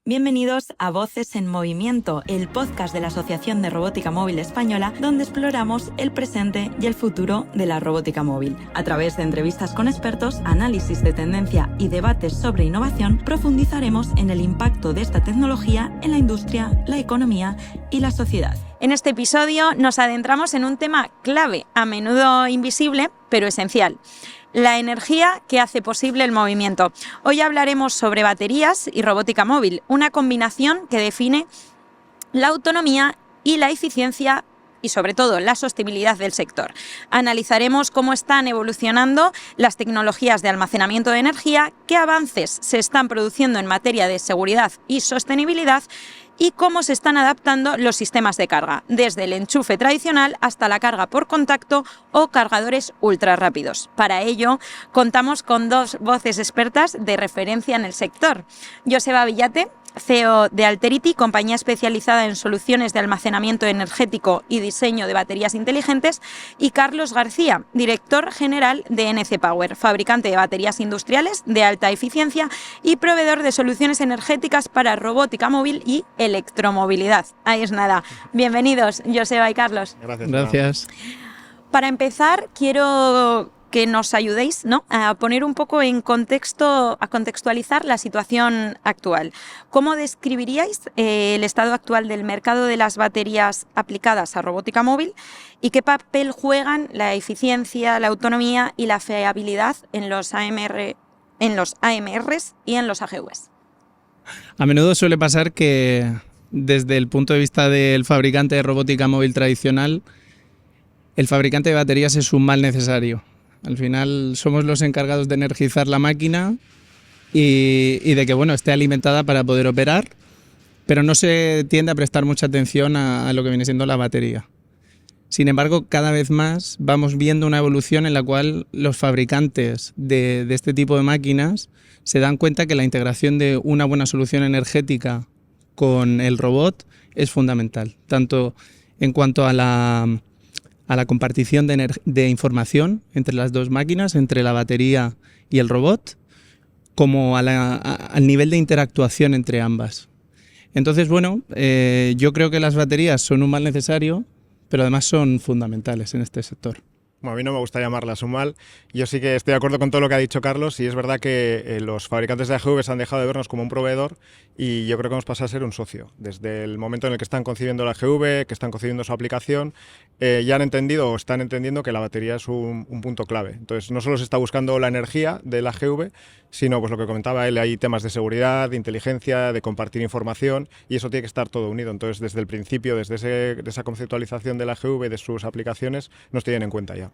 Bienvenidos a Voces en Movimiento, el podcast de la Asociación de Robótica Móvil Española, donde exploramos el presente y el futuro de la robótica móvil. A través de entrevistas con expertos, análisis de tendencia y debates sobre innovación, profundizaremos en el impacto de esta tecnología en la industria, la economía y la sociedad. En este episodio nos adentramos en un tema clave, a menudo invisible, pero esencial: la energía que hace posible el movimiento. Hoy hablaremos sobre baterías y robótica móvil, una combinación que define la autonomía y la eficiencia y sobre todo la sostenibilidad del sector. Analizaremos cómo están evolucionando las tecnologías de almacenamiento de energía, qué avances se están produciendo en materia de seguridad y sostenibilidad y cómo se están adaptando los sistemas de carga, desde el enchufe tradicional hasta la carga por contacto o cargadores ultra rápidos. Para ello, contamos con dos voces expertas de referencia en el sector: Joseba Villate, CEO de Alterity, compañía especializada en soluciones de almacenamiento energético y diseño de baterías inteligentes, y Carlos García, director general de NC Power, fabricante de baterías industriales de alta eficiencia y proveedor de soluciones energéticas para robótica móvil y electromovilidad. Ahí es nada. Bienvenidos, Joseba y Carlos. Gracias. Para empezar, quiero que nos ayudéis, ¿no?, a poner un poco en contexto, a contextualizar la situación actual. ¿Cómo describiríais el estado actual del mercado de las baterías aplicadas a robótica móvil y qué papel juegan la eficiencia, la autonomía y la fiabilidad en los AMRs y en los AGVs? A menudo suele pasar que desde el punto de vista del fabricante de robótica móvil tradicional, el fabricante de baterías es un mal necesario. Al final somos los encargados de energizar la máquina y de que esté alimentada para poder operar, pero no se tiende a prestar mucha atención a lo que viene siendo la batería. Sin embargo, cada vez más vamos viendo una evolución en la cual los fabricantes de este tipo de máquinas se dan cuenta que la integración de una buena solución energética con el robot es fundamental, tanto en cuanto a la compartición de información entre las dos máquinas, entre la batería y el robot, como al nivel de interactuación entre ambas. Entonces, yo creo que las baterías son un mal necesario, pero además son fundamentales en este sector. Bueno, a mí no me gusta llamarlas un mal. Yo sí que estoy de acuerdo con todo lo que ha dicho Carlos, y es verdad que los fabricantes de AGVs han dejado de vernos como un proveedor y yo creo que hemos pasado a ser un socio. Desde el momento en el que están concibiendo la AGV, que están concibiendo su aplicación, ya han entendido o están entendiendo que la batería es un punto clave. Entonces, no solo se está buscando la energía de la AGV, sino, pues lo que comentaba él, hay temas de seguridad, de inteligencia, de compartir información, y eso tiene que estar todo unido. Entonces, desde el principio, desde esa conceptualización de la AGV, de sus aplicaciones, nos tienen en cuenta ya.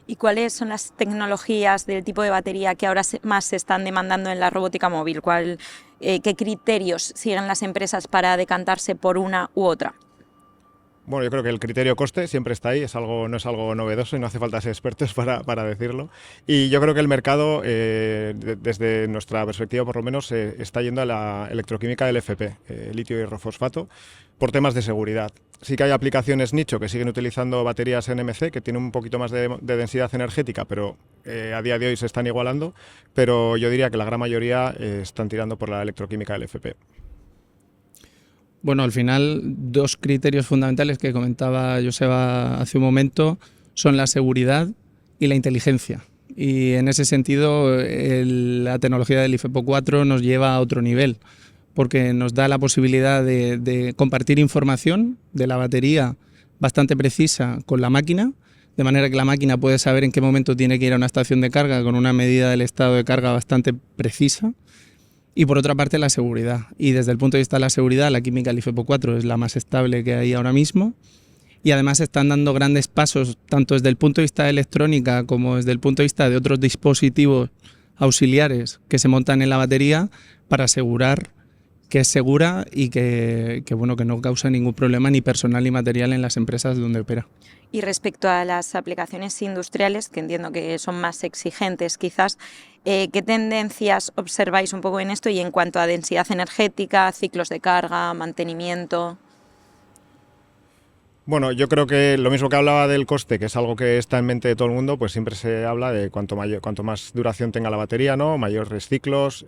¿Y cuáles son las tecnologías del tipo de batería que ahora más se están demandando en la robótica móvil? ¿Qué criterios siguen las empresas para decantarse por una u otra? Bueno, yo creo que el criterio coste siempre está ahí, no es algo novedoso y no hace falta ser expertos para decirlo. Y yo creo que el mercado, desde nuestra perspectiva por lo menos, está yendo a la electroquímica del FP, litio hidrofosfato, por temas de seguridad. Sí que hay aplicaciones nicho que siguen utilizando baterías NMC, que tienen un poquito más de densidad energética, pero a día de hoy se están igualando, pero yo diría que la gran mayoría están tirando por la electroquímica del FP. Bueno, al final, dos criterios fundamentales que comentaba Joseba hace un momento son la seguridad y la inteligencia. Y en ese sentido, la tecnología del IFEPO4 nos lleva a otro nivel, porque nos da la posibilidad de compartir información de la batería bastante precisa con la máquina, de manera que la máquina puede saber en qué momento tiene que ir a una estación de carga con una medida del estado de carga bastante precisa. Y por otra parte, la seguridad. Y desde el punto de vista de la seguridad, la química del IFEPO4 es la más estable que hay ahora mismo. Y además están dando grandes pasos, tanto desde el punto de vista de electrónica como desde el punto de vista de otros dispositivos auxiliares que se montan en la batería, para asegurar que es segura y que no causa ningún problema ni personal ni material en las empresas donde opera. Y respecto a las aplicaciones industriales, que entiendo que son más exigentes quizás, ¿qué tendencias observáis un poco en esto y en cuanto a densidad energética, ciclos de carga, mantenimiento? Bueno, yo creo que lo mismo que hablaba del coste, que es algo que está en mente de todo el mundo, pues siempre se habla de cuanto más duración tenga la batería, ¿no? Mayores ciclos.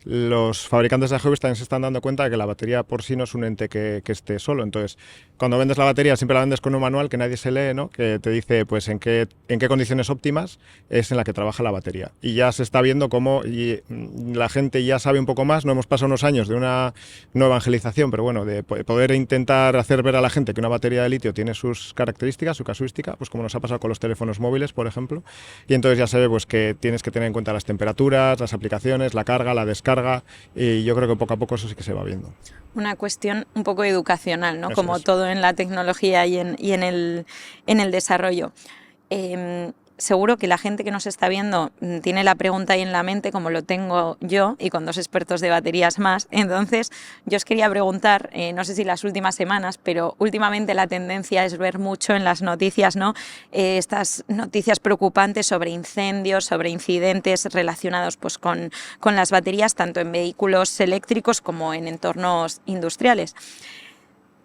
Los fabricantes de AGVs también se están dando cuenta de que la batería por sí no es un ente que esté solo. Entonces, cuando vendes la batería siempre la vendes con un manual que nadie se lee, ¿no? Que te dice pues en qué condiciones óptimas es en la que trabaja la batería. Y ya se está viendo cómo la gente ya sabe un poco más. No hemos pasado unos años de una no evangelización, pero bueno, de poder intentar hacer ver a la gente que una batería de litio tiene sus características, su casuística, pues como nos ha pasado con los teléfonos móviles, por ejemplo, y entonces ya se ve pues que tienes que tener en cuenta las temperaturas, las aplicaciones, la carga, la descarga, y yo creo que poco a poco eso sí que se va viendo. Una cuestión un poco educacional, ¿no? Eso Como es. todo en la tecnología y en el desarrollo. Seguro que la gente que nos está viendo tiene la pregunta ahí en la mente, como lo tengo yo y con dos expertos de baterías más. Entonces, yo os quería preguntar, no sé si las últimas semanas, pero últimamente la tendencia es ver mucho en las noticias, ¿no? Estas noticias preocupantes sobre incendios, sobre incidentes relacionados pues, con las baterías, tanto en vehículos eléctricos como en entornos industriales.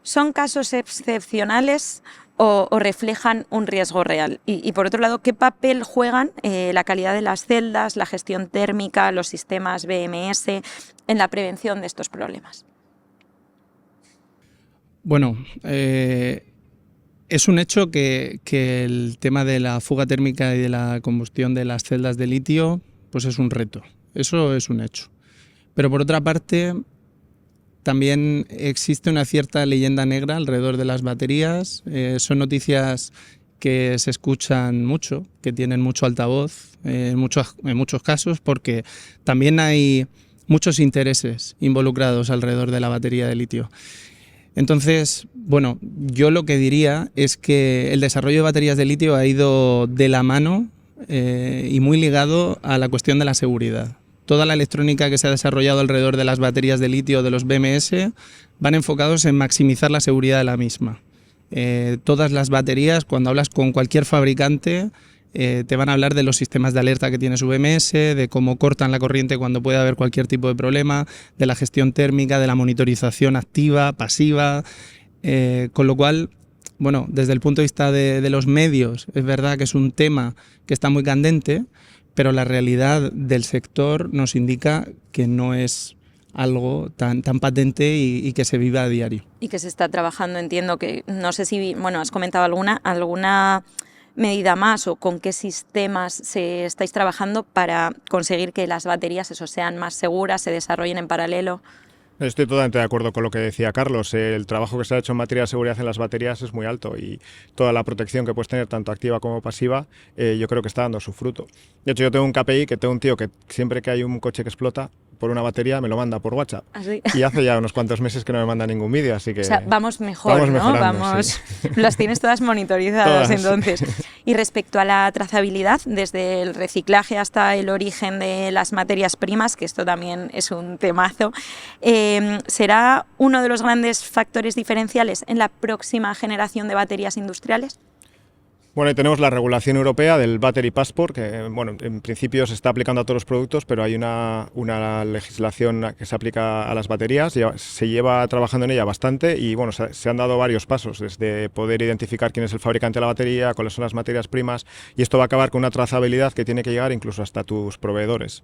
¿Son casos excepcionales o reflejan un riesgo real? Y por otro lado, ¿qué papel juegan la calidad de las celdas, la gestión térmica, los sistemas BMS en la prevención de estos problemas? Bueno, es un hecho que el tema de la fuga térmica y de la combustión de las celdas de litio pues es un reto. Eso es un hecho. Pero por otra parte, también existe una cierta leyenda negra alrededor de las baterías. Son noticias que se escuchan mucho, que tienen mucho altavoz en muchos casos, porque también hay muchos intereses involucrados alrededor de la batería de litio. Entonces, bueno, yo lo que diría es que el desarrollo de baterías de litio ha ido de la mano y muy ligado a la cuestión de la seguridad. Toda la electrónica que se ha desarrollado alrededor de las baterías de litio, de los BMS, van enfocados en maximizar la seguridad de la misma. Todas las baterías, cuando hablas con cualquier fabricante, te van a hablar de los sistemas de alerta que tiene su BMS, de cómo cortan la corriente cuando puede haber cualquier tipo de problema, de la gestión térmica, de la monitorización activa, pasiva, con lo cual, bueno, desde el punto de vista de los medios, es verdad que es un tema que está muy candente, pero la realidad del sector nos indica que no es algo tan patente y que se vive a diario. Y que se está trabajando, entiendo que, no sé si, bueno, has comentado alguna medida más o con qué sistemas estáis trabajando para conseguir que las baterías sean más seguras, se desarrollen en paralelo. Estoy totalmente de acuerdo con lo que decía Carlos. El trabajo que se ha hecho en materia de seguridad en las baterías es muy alto y toda la protección que puedes tener, tanto activa como pasiva, yo creo que está dando su fruto. De hecho, yo tengo un KPI, que tengo un tío que siempre que hay un coche que explota por una batería me lo manda por WhatsApp. ¿Así? Y hace ya unos cuantos meses que no me manda ningún vídeo, así que... O sea, vamos mejor, vamos ¿no? mejorando, sí. Las tienes todas monitorizadas, Todas. entonces. Y respecto a la trazabilidad, desde el reciclaje hasta el origen de las materias primas, que esto también es un temazo, ¿será uno de los grandes factores diferenciales en la próxima generación de baterías industriales? Bueno, y tenemos la regulación europea del Battery Passport, que bueno, en principio se está aplicando a todos los productos, pero hay una legislación que se aplica a las baterías, se lleva trabajando en ella bastante y bueno, se han dado varios pasos, desde poder identificar quién es el fabricante de la batería, cuáles son las materias primas, y esto va a acabar con una trazabilidad que tiene que llegar incluso hasta tus proveedores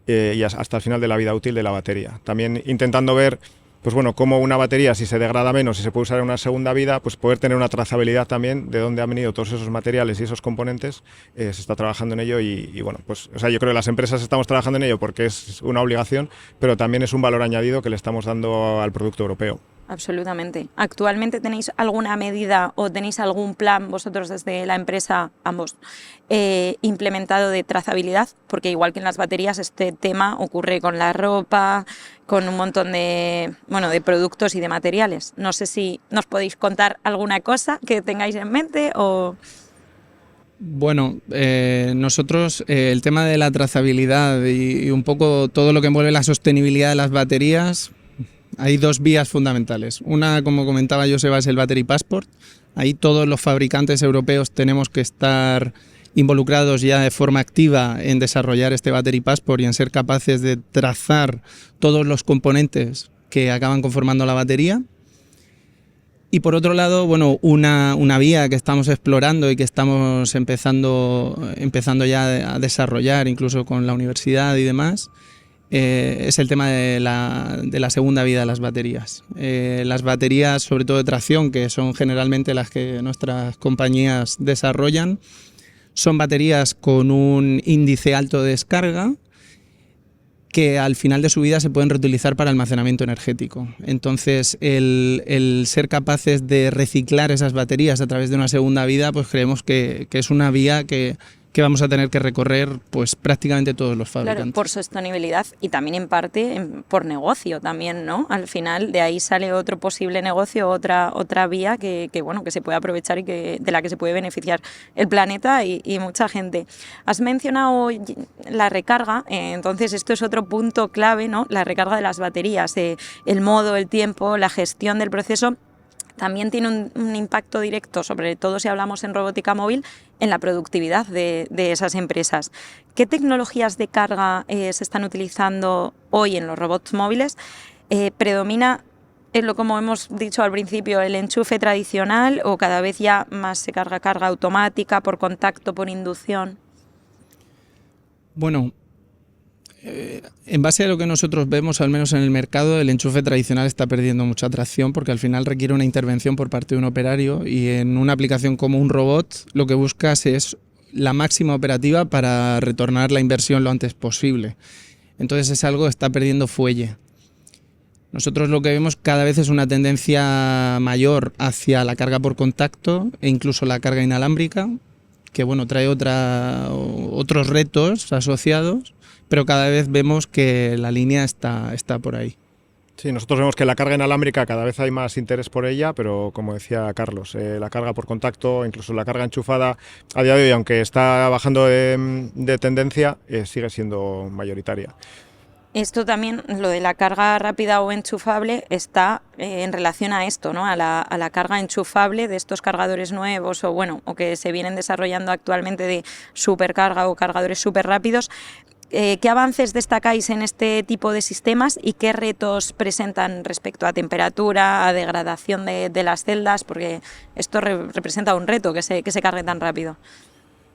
y hasta el final de la vida útil de la batería. También intentando ver pues bueno, como una batería, si se degrada menos y se puede usar en una segunda vida, pues poder tener una trazabilidad también de dónde han venido todos esos materiales y esos componentes, se está trabajando en ello y bueno, pues o sea, yo creo que las empresas estamos trabajando en ello porque es una obligación, pero también es un valor añadido que le estamos dando al producto europeo. Absolutamente. ¿Actualmente tenéis alguna medida o tenéis algún plan vosotros desde la empresa, ambos, implementado de trazabilidad? Porque igual que en las baterías, este tema ocurre con la ropa, con un montón de productos y de materiales. No sé si nos podéis contar alguna cosa que tengáis en mente o... Bueno, nosotros el tema de la trazabilidad y un poco todo lo que envuelve la sostenibilidad de las baterías, hay dos vías fundamentales. Una, como comentaba Joseba, es el Battery Passport. Ahí todos los fabricantes europeos tenemos que estar involucrados ya de forma activa en desarrollar este Battery Passport y en ser capaces de trazar todos los componentes que acaban conformando la batería. Y por otro lado, bueno, una vía que estamos explorando y que estamos empezando ya a desarrollar, incluso con la universidad y demás, es el tema de la segunda vida de las baterías. Las baterías, sobre todo de tracción, que son generalmente las que nuestras compañías desarrollan, son baterías con un índice alto de descarga, que al final de su vida se pueden reutilizar para almacenamiento energético. Entonces, el ser capaces de reciclar esas baterías a través de una segunda vida, pues creemos que es una vía que vamos a tener que recorrer pues prácticamente todos los fabricantes. Claro, por sostenibilidad y también en parte por negocio también, ¿no? Al final de ahí sale otro posible negocio, otra vía que se puede aprovechar y de la que se puede beneficiar el planeta y mucha gente. Has mencionado la recarga, entonces esto es otro punto clave, ¿no? La recarga de las baterías, el modo, el tiempo, la gestión del proceso. También tiene un impacto directo, sobre todo si hablamos en robótica móvil, en la productividad de esas empresas. ¿Qué tecnologías de carga se están utilizando hoy en los robots móviles? ¿Predomina, como hemos dicho al principio, el enchufe tradicional o cada vez ya más se carga automática, por contacto, por inducción? Bueno, en base a lo que nosotros vemos, al menos en el mercado, el enchufe tradicional está perdiendo mucha atracción porque al final requiere una intervención por parte de un operario y en una aplicación como un robot lo que buscas es la máxima operativa para retornar la inversión lo antes posible. Entonces es algo que está perdiendo fuelle. Nosotros lo que vemos cada vez es una tendencia mayor hacia la carga por contacto e incluso la carga inalámbrica, que bueno, trae otros retos asociados, pero cada vez vemos que la línea está por ahí. Sí, nosotros vemos que la carga inalámbrica cada vez hay más interés por ella, pero como decía Carlos, la carga por contacto, incluso la carga enchufada, a día de hoy, aunque está bajando de tendencia, sigue siendo mayoritaria. Esto también, lo de la carga rápida o enchufable, está en relación a esto, ¿no? A la carga enchufable de estos cargadores nuevos o que se vienen desarrollando actualmente de supercarga o cargadores súper rápidos. ¿Qué avances destacáis en este tipo de sistemas y qué retos presentan respecto a temperatura, a degradación de las celdas? Porque esto representa un reto que se cargue tan rápido.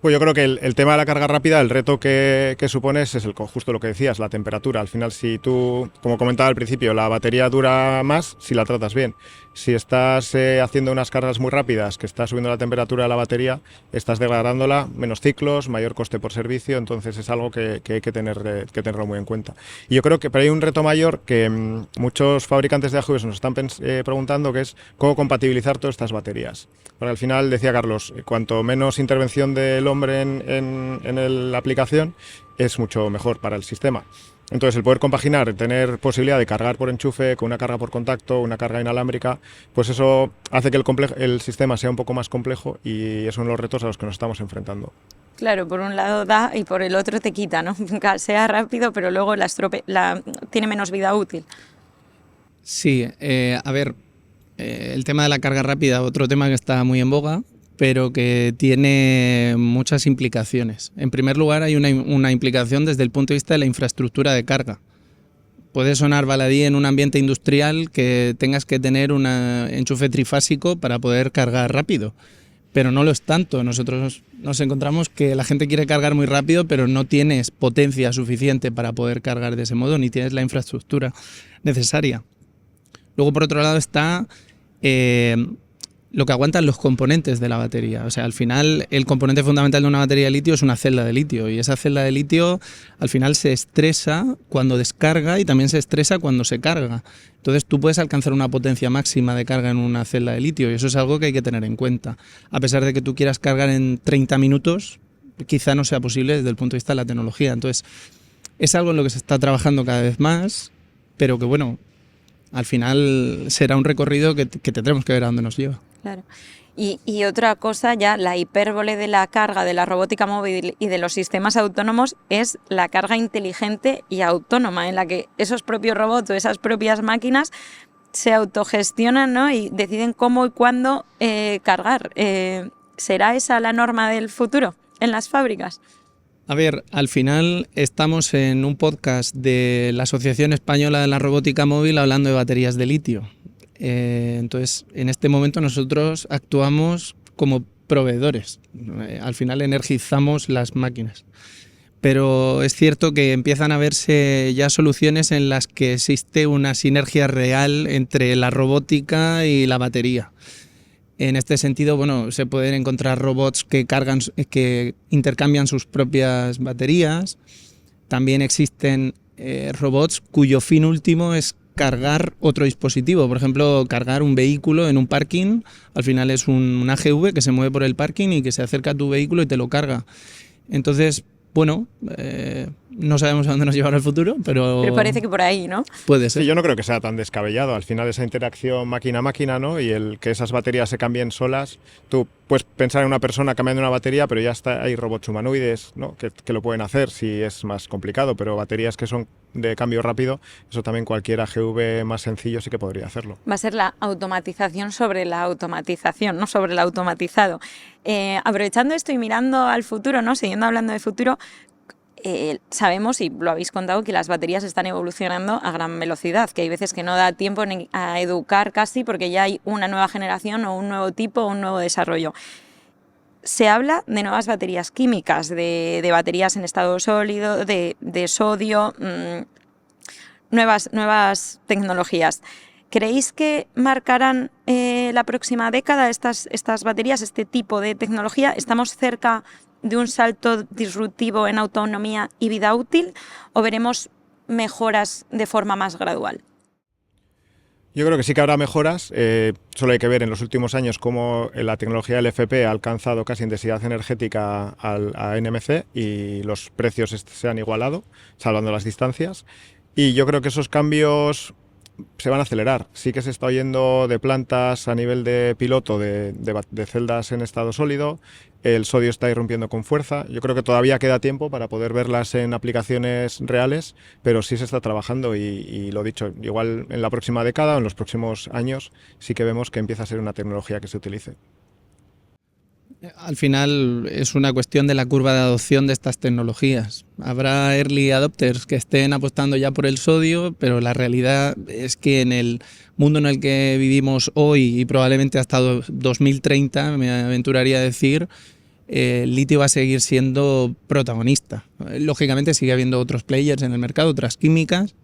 Pues yo creo que el tema de la carga rápida, el reto que supones es justo lo que decías, la temperatura. Al final, si tú, como comentaba al principio, la batería dura más si la tratas bien. Si estás haciendo unas cargas muy rápidas, que está subiendo la temperatura de la batería, estás degradándola, menos ciclos, mayor coste por servicio, entonces es algo que hay que tenerlo muy en cuenta. Y yo creo que pero hay un reto mayor que muchos fabricantes de AGVs nos están preguntando, que es cómo compatibilizar todas estas baterías. Porque al final, decía Carlos, cuanto menos intervención del hombre en la aplicación, es mucho mejor para el sistema. Entonces, el poder compaginar, tener posibilidad de cargar por enchufe con una carga por contacto, una carga inalámbrica, pues eso hace que el sistema sea un poco más complejo y es uno de los retos a los que nos estamos enfrentando. Claro, por un lado da y por el otro te quita, ¿no? Sea rápido, pero luego tiene menos vida útil. Sí, a ver, el tema de la carga rápida, otro tema que está muy en boga, pero que tiene muchas implicaciones. En primer lugar, hay una implicación desde el punto de vista de la infraestructura de carga. Puede sonar baladí en un ambiente industrial que tengas que tener un enchufe trifásico para poder cargar rápido, pero no lo es tanto. Nosotros nos encontramos que la gente quiere cargar muy rápido, pero no tienes potencia suficiente para poder cargar de ese modo, ni tienes la infraestructura necesaria. Luego, por otro lado, está lo que aguantan los componentes de la batería. O sea, al final el componente fundamental de una batería de litio es una celda de litio y esa celda de litio al final se estresa cuando descarga y también se estresa cuando se carga. Entonces tú puedes alcanzar una potencia máxima de carga en una celda de litio y eso es algo que hay que tener en cuenta. A pesar de que tú quieras cargar en 30 minutos, quizá no sea posible desde el punto de vista de la tecnología. Entonces es algo en lo que se está trabajando cada vez más, pero que bueno, al final será un recorrido que tendremos que ver a dónde nos lleva. Claro. Y otra cosa ya, la hipérbole de la carga de la robótica móvil y de los sistemas autónomos es la carga inteligente y autónoma, en la que esos propios robots o esas propias máquinas se autogestionan, ¿no? Y deciden cómo y cuándo cargar. ¿Será esa la norma del futuro en las fábricas? A ver, al final estamos en un podcast de la Asociación Española de la Robótica Móvil hablando de baterías de litio. Entonces, en este momento nosotros actuamos como proveedores. Al final energizamos las máquinas. Pero es cierto que empiezan a verse ya soluciones en las que existe una sinergia real entre la robótica y la batería. En este sentido, bueno, se pueden encontrar robots que intercambian sus propias baterías. También existen robots cuyo fin último es cargar otro dispositivo. Por ejemplo, cargar un vehículo en un parking. Al final es un AGV que se mueve por el parking y que se acerca a tu vehículo y te lo carga. Entonces, bueno, no sabemos a dónde nos llevará el futuro, pero parece que por ahí, ¿no? Puede ser. Sí, yo no creo que sea tan descabellado. Al final esa interacción máquina-máquina, ¿no? Y el que esas baterías se cambien solas. Tú puedes pensar en una persona cambiando una batería, pero ya hay robots humanoides, ¿no? que lo pueden hacer si es más complicado, pero baterías que son de cambio rápido, eso también cualquier AGV más sencillo sí que podría hacerlo. Va a ser la automatización sobre la automatización, no sobre el automatizado. Aprovechando esto y mirando al futuro, ¿no? Siguiendo hablando de futuro, sabemos, y lo habéis contado, que las baterías están evolucionando a gran velocidad, que hay veces que no da tiempo ni a educar casi porque ya hay una nueva generación o un nuevo tipo o un nuevo desarrollo. Se habla de nuevas baterías químicas, de baterías en estado sólido, de sodio, nuevas tecnologías. ¿Creéis que marcarán la próxima década estas baterías, este tipo de tecnología? ¿Estamos cerca de un salto disruptivo en autonomía y vida útil o veremos mejoras de forma más gradual? Yo creo que sí que habrá mejoras, solo hay que ver en los últimos años cómo la tecnología del FP ha alcanzado casi intensidad energética a NMC y los precios se han igualado, salvando las distancias. Y yo creo que esos cambios se van a acelerar. Sí que se está oyendo de plantas a nivel de piloto de celdas en estado sólido, el sodio está irrumpiendo con fuerza. Yo creo que todavía queda tiempo para poder verlas en aplicaciones reales, pero sí se está trabajando y lo dicho, igual en la próxima década o en los próximos años sí que vemos que empieza a ser una tecnología que se utilice. Al final es una cuestión de la curva de adopción de estas tecnologías. Habrá early adopters que estén apostando ya por el sodio, pero la realidad es que en el mundo en el que vivimos hoy y probablemente hasta 2030, me aventuraría a decir, el litio va a seguir siendo protagonista. Lógicamente sigue habiendo otros players en el mercado, otras químicas,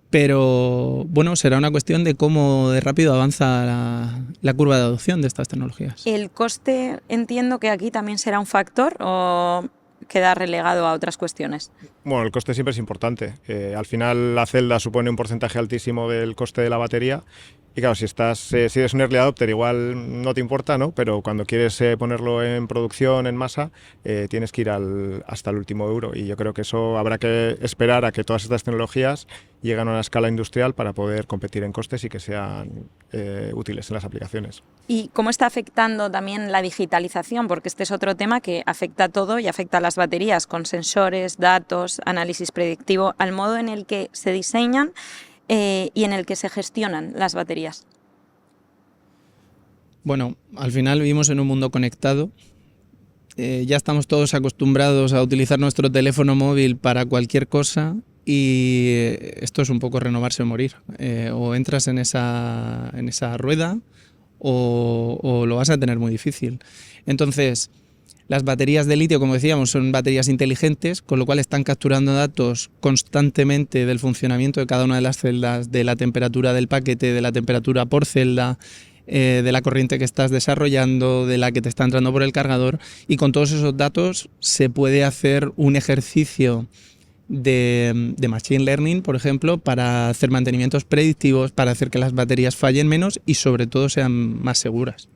pero bueno, será una cuestión de cómo de rápido avanza la curva de adopción de estas tecnologías. ¿El coste entiendo que aquí también será un factor o queda relegado a otras cuestiones? Bueno, el coste siempre es importante. Al final la celda supone un porcentaje altísimo del coste de la batería. Y claro, si eres un early adopter igual no te importa, ¿no? Pero cuando quieres ponerlo en producción, en masa, tienes que ir hasta el último euro. Y yo creo que eso habrá que esperar a que todas estas tecnologías lleguen a una escala industrial para poder competir en costes y que sean útiles en las aplicaciones. ¿Y cómo está afectando también la digitalización? Porque este es otro tema que afecta a todo y afecta a las baterías, con sensores, datos, análisis predictivo, al modo en el que se diseñan y en el que se gestionan las baterías. Bueno, al final vivimos en un mundo conectado. Ya estamos todos acostumbrados a utilizar nuestro teléfono móvil para cualquier cosa y esto es un poco renovarse o morir. O entras en esa rueda o lo vas a tener muy difícil. Entonces, las baterías de litio, como decíamos, son baterías inteligentes, con lo cual están capturando datos constantemente del funcionamiento de cada una de las celdas, de la temperatura del paquete, de la temperatura por celda, de la corriente que estás desarrollando, de la que te está entrando por el cargador, y con todos esos datos se puede hacer un ejercicio de Machine Learning, por ejemplo, para hacer mantenimientos predictivos, para hacer que las baterías fallen menos y sobre todo sean más seguras.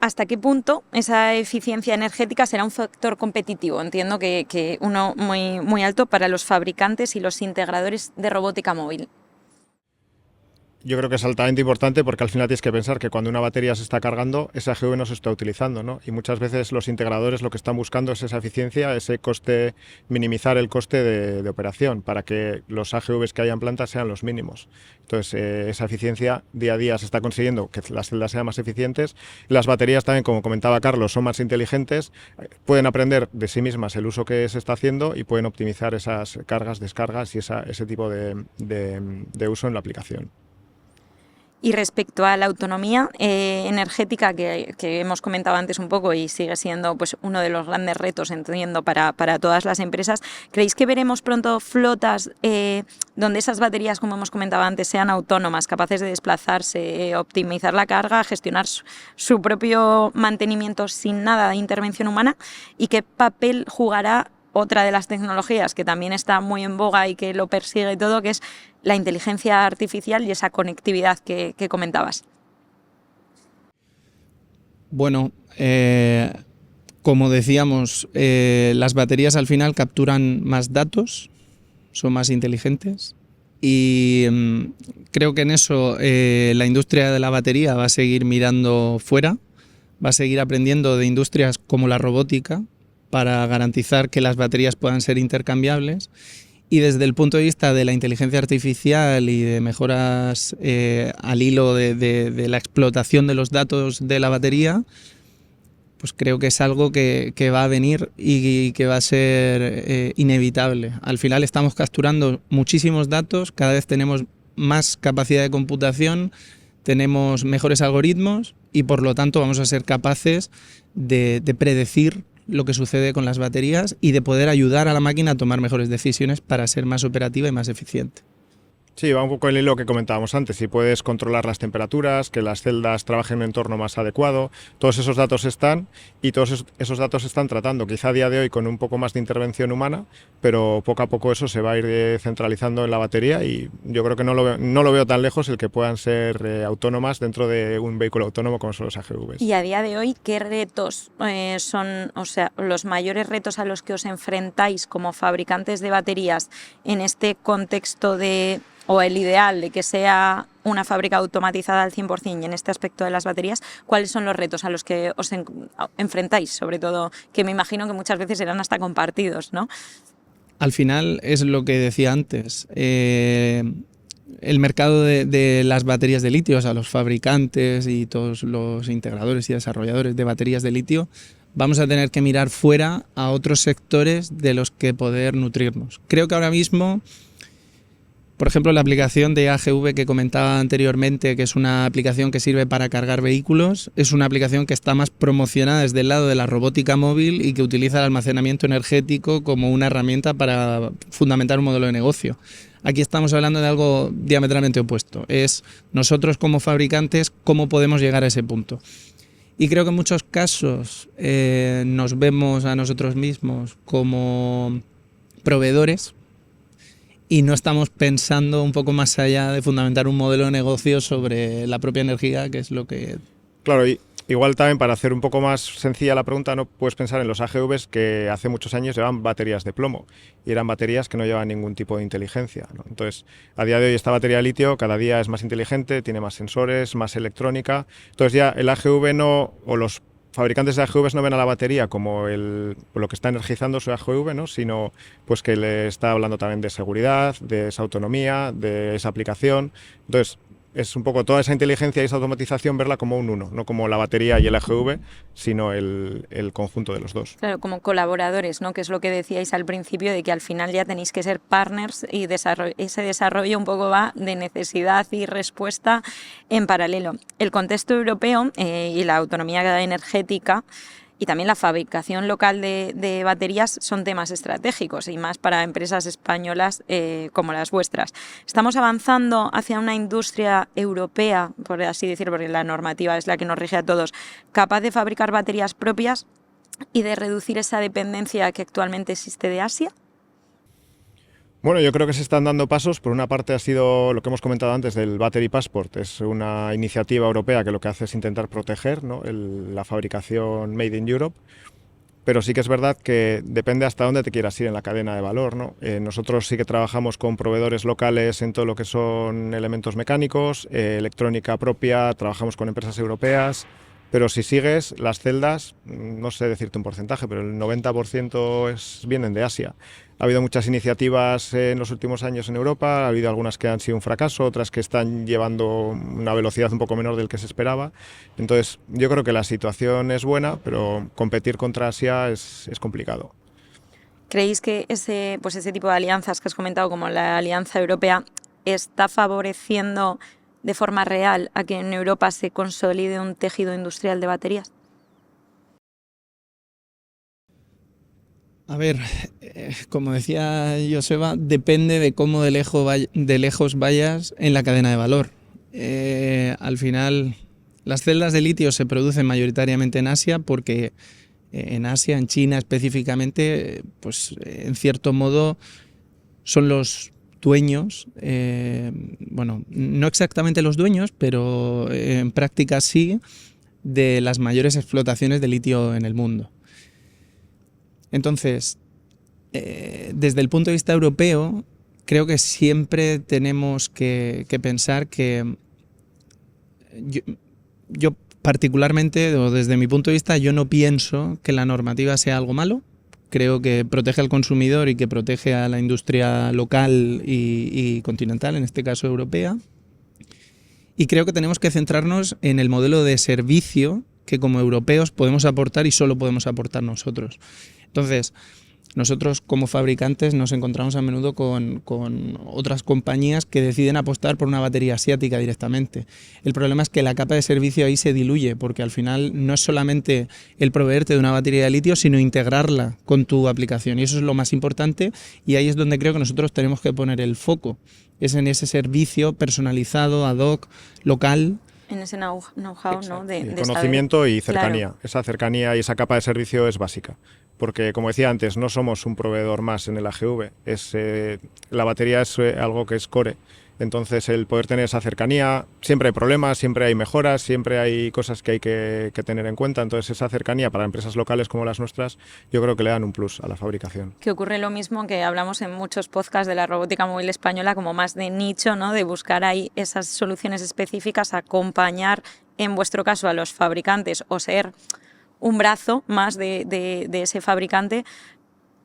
¿Hasta qué punto esa eficiencia energética será un factor competitivo? Entiendo que uno muy, muy alto para los fabricantes y los integradores de robótica móvil. Yo creo que es altamente importante porque al final tienes que pensar que cuando una batería se está cargando, esa AGV no se está utilizando, ¿no? Y muchas veces los integradores lo que están buscando es esa eficiencia, ese coste, minimizar el coste de operación para que los AGVs que haya en planta sean los mínimos. Entonces, esa eficiencia día a día se está consiguiendo que las celdas sean más eficientes. Las baterías también, como comentaba Carlos, son más inteligentes, pueden aprender de sí mismas el uso que se está haciendo y pueden optimizar esas cargas, descargas y ese tipo de uso en la aplicación. Y respecto a la autonomía energética que hemos comentado antes un poco y sigue siendo pues uno de los grandes retos, entiendo, para todas las empresas, ¿creéis que veremos pronto flotas donde esas baterías, como hemos comentado antes, sean autónomas, capaces de desplazarse, optimizar la carga, gestionar su propio mantenimiento sin nada de intervención humana? ¿Y qué papel jugará otra de las tecnologías que también está muy en boga y que lo persigue todo, que es la inteligencia artificial y esa conectividad que comentabas? Bueno, como decíamos, las baterías al final capturan más datos, son más inteligentes y creo que en eso la industria de la batería va a seguir mirando fuera, va a seguir aprendiendo de industrias como la robótica para garantizar que las baterías puedan ser intercambiables. Y desde el punto de vista de la inteligencia artificial y de mejoras al hilo de la explotación de los datos de la batería, pues creo que es algo que va a venir y que va a ser inevitable. Al final estamos capturando muchísimos datos, cada vez tenemos más capacidad de computación, tenemos mejores algoritmos y por lo tanto vamos a ser capaces de predecir lo que sucede con las baterías y de poder ayudar a la máquina a tomar mejores decisiones para ser más operativa y más eficiente. Sí, va un poco el hilo que comentábamos antes. Si puedes controlar las temperaturas, que las celdas trabajen en un entorno más adecuado, todos esos datos están y todos esos datos se están tratando, quizá a día de hoy con un poco más de intervención humana, pero poco a poco eso se va a ir centralizando en la batería y yo creo que no lo veo tan lejos el que puedan ser autónomas dentro de un vehículo autónomo como son los AGVs. Y a día de hoy, ¿qué retos son, o sea, los mayores retos a los que os enfrentáis como fabricantes de baterías en este contexto o el ideal de que sea una fábrica automatizada al 100% y en este aspecto de las baterías? ¿Cuáles son los retos a los que os enfrentáis? Sobre todo, que me imagino que muchas veces serán hasta compartidos, ¿no? Al final es lo que decía antes. El mercado de las baterías de litio, o sea, los fabricantes y todos los integradores y desarrolladores de baterías de litio, vamos a tener que mirar fuera a otros sectores de los que poder nutrirnos. Creo que ahora mismo, por ejemplo, la aplicación de AGV que comentaba anteriormente, que es una aplicación que sirve para cargar vehículos, es una aplicación que está más promocionada desde el lado de la robótica móvil y que utiliza el almacenamiento energético como una herramienta para fundamentar un modelo de negocio. Aquí estamos hablando de algo diametralmente opuesto. Es nosotros como fabricantes cómo podemos llegar a ese punto. Y creo que en muchos casos nos vemos a nosotros mismos como proveedores y no estamos pensando un poco más allá de fundamentar un modelo de negocio sobre la propia energía, que es lo que... Claro, y igual también para hacer un poco más sencilla la pregunta, no puedes pensar en los AGVs que hace muchos años llevaban baterías de plomo y eran baterías que no llevaban ningún tipo de inteligencia, ¿no? Entonces, a día de hoy esta batería de litio cada día es más inteligente, tiene más sensores, más electrónica. Entonces ya el AGV no, o los fabricantes de AGVs no ven a la batería como lo que está energizando su AGV, ¿no? Sino pues que le está hablando también de seguridad, de esa autonomía, de esa aplicación. Entonces, es un poco toda esa inteligencia y esa automatización verla como un uno, no como la batería y el AGV, sino el conjunto de los dos. Claro, como colaboradores, ¿no? Que es lo que decíais al principio, de que al final ya tenéis que ser partners y ese desarrollo un poco va de necesidad y respuesta en paralelo. El contexto europeo y la autonomía energética y también la fabricación local de baterías son temas estratégicos y más para empresas españolas como las vuestras. Estamos avanzando hacia una industria europea, por así decirlo, porque la normativa es la que nos rige a todos, capaz de fabricar baterías propias y de reducir esa dependencia que actualmente existe de Asia. Bueno, yo creo que se están dando pasos. Por una parte ha sido lo que hemos comentado antes del Battery Passport. Es una iniciativa europea que lo que hace es intentar proteger, ¿no?, la fabricación Made in Europe. Pero sí que es verdad que depende hasta dónde te quieras ir en la cadena de valor, ¿no? Nosotros sí que trabajamos con proveedores locales en todo lo que son elementos mecánicos, electrónica propia, trabajamos con empresas europeas. Pero si sigues, las celdas, no sé decirte un porcentaje, pero el 90% vienen de Asia. Ha habido muchas iniciativas en los últimos años en Europa, ha habido algunas que han sido un fracaso, otras que están llevando una velocidad un poco menor del que se esperaba. Entonces, yo creo que la situación es buena, pero competir contra Asia es complicado. ¿Creéis que ese tipo de alianzas que has comentado, como la Alianza Europea, está favoreciendo de forma real a que en Europa se consolide un tejido industrial de baterías? A ver, como decía Joseba, depende de cómo de lejos vayas en la cadena de valor. Al final, las celdas de litio se producen mayoritariamente en Asia porque en Asia, en China específicamente, pues en cierto modo son los dueños, bueno, no exactamente los dueños, pero en práctica sí, de las mayores explotaciones de litio en el mundo. Entonces, desde el punto de vista europeo, creo que siempre tenemos que pensar que yo particularmente, o desde mi punto de vista, yo no pienso que la normativa sea algo malo. Creo que protege al consumidor y que protege a la industria local y continental, en este caso europea. Y creo que tenemos que centrarnos en el modelo de servicio que como europeos podemos aportar y solo podemos aportar nosotros. Entonces, nosotros como fabricantes nos encontramos a menudo con otras compañías que deciden apostar por una batería asiática directamente. El problema es que la capa de servicio ahí se diluye, porque al final no es solamente el proveerte de una batería de litio, sino integrarla con tu aplicación. Y eso es lo más importante, y ahí es donde creo que nosotros tenemos que poner el foco. Es en ese servicio personalizado, ad hoc, local. En ese know-how, ¿no? De conocimiento saber. Y cercanía. Claro. Esa cercanía y esa capa de servicio es básica. Porque, como decía antes, no somos un proveedor más en el AGV. La batería es algo que es core. Entonces, el poder tener esa cercanía, siempre hay problemas, siempre hay mejoras, siempre hay cosas que hay que tener en cuenta. Entonces, esa cercanía para empresas locales como las nuestras, yo creo que le dan un plus a la fabricación. Que ocurre lo mismo que hablamos en muchos podcasts de la robótica móvil española, como más de nicho, ¿no? De buscar ahí esas soluciones específicas, acompañar, en vuestro caso, a los fabricantes o ser un brazo más de ese fabricante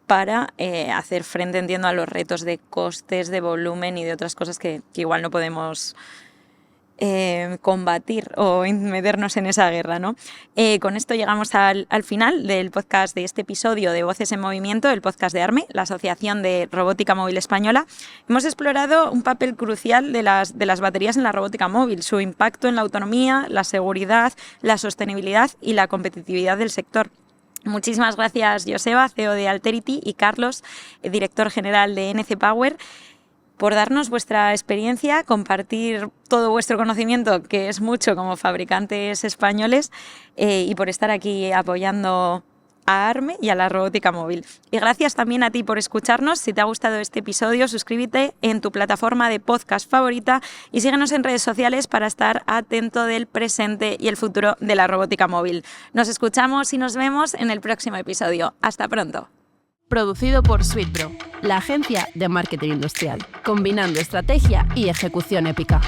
para hacer frente, entiendo, a los retos de costes, de volumen y de otras cosas que igual no podemos combatir o meternos en esa guerra, ¿no? Con esto llegamos al final del podcast de este episodio de Voces en Movimiento, el podcast de ARME, la Asociación de Robótica Móvil Española. Hemos explorado un papel crucial de las baterías en la robótica móvil, su impacto en la autonomía, la seguridad, la sostenibilidad y la competitividad del sector. Muchísimas gracias, Joseba, CEO de Alterity, y Carlos, director general de NC Power, por darnos vuestra experiencia, compartir todo vuestro conocimiento, que es mucho como fabricantes españoles, y por estar aquí apoyando a ARME y a la robótica móvil. Y gracias también a ti por escucharnos. Si te ha gustado este episodio, suscríbete en tu plataforma de podcast favorita y síguenos en redes sociales para estar atento del presente y el futuro de la robótica móvil. Nos escuchamos y nos vemos en el próximo episodio. Hasta pronto. Producido por SuitePro, la agencia de marketing industrial, combinando estrategia y ejecución épica.